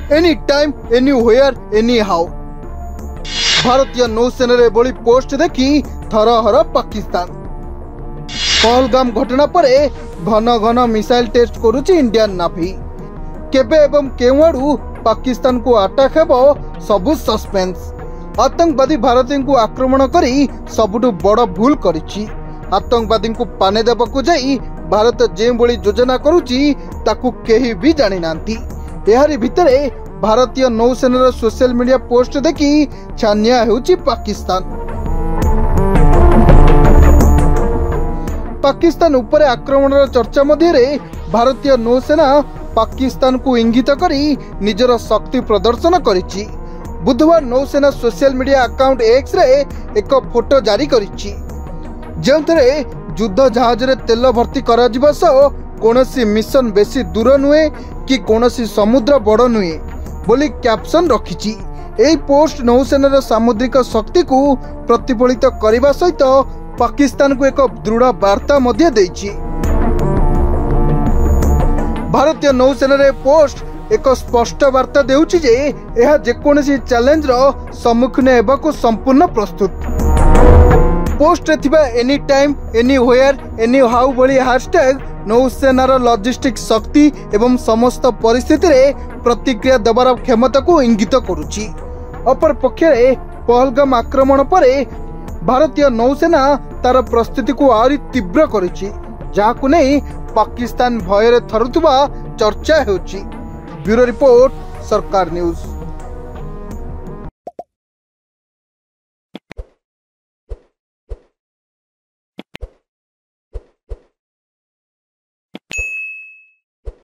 Any time any where any how. भारतीय नौसेना रे बड़ी पोस्ट देखी थरहर पाकिस्तान। पहलगाम घटना पर घन घन मिसाइल टेस्ट करुची इंडियन नाभी। केबे एवं केउआडू पाकिस्तान को अटैक हेबो सबु सस्पेंस। आतंकवादी भारतीय को आक्रमण करी सबुठु बड़ भूल करिछि। आतंकवादी को पाने देबाकू जाई भारत जे बड़ी योजना करुची ताकू केही भी जानि नांती। एहारी भितरे भारतीय नौसेनार सोशल मीडिया पोस्ट देखी छानिया हेउची पाकिस्तान। पाकिस्तान उपरे आक्रमणर चर्चा मध्य भारतीय नौसेना पाकिस्तान को इंगित करी निजर शक्ति प्रदर्शन करिछि। बुधवार नौसेना social media account X ray एक फोटो जारी करिछि जेउथरे युद्ध जहाज रे तेल भर्ती करा जिबा सह कोनोसी मिशन बेसी दूर नुहे कि कोनोसी समुद्र बड़ नुहे बोली कैप्शन रखिछि। एई पोस्ट नौसेनार सामुद्रिक शक्ति को प्रतिफलित करने सहित पाकिस्तान को एक दृढ़ वार्ता मध्य देछि। भारतीय नौसेनार पोस्ट एक स्पष्ट वार्ता देउछि जे यह जेकोनसी चैलेंज रो सम्मुखीन हेबाकू संपूर्ण प्रस्तुत। पोस्ट रे थिबा any time any where any how भली हैशटैग नौसेनार लॉजिस्टिक शक्ति एवं समस्त परिस्थिति रे प्रतिक्रिया देबार क्षमता को इंगित करुछि। अपर पक्षरे पहलगाम आक्रमण पर भारतीय नौसेना तार प्रस्तुति को आरी तीव्र करिछि जाहाकू नै पाकिस्तान भୟରେ थरुथुबा चर्चा हेउछि। ब्यूरो रिपोर्ट सरकार न्यूज।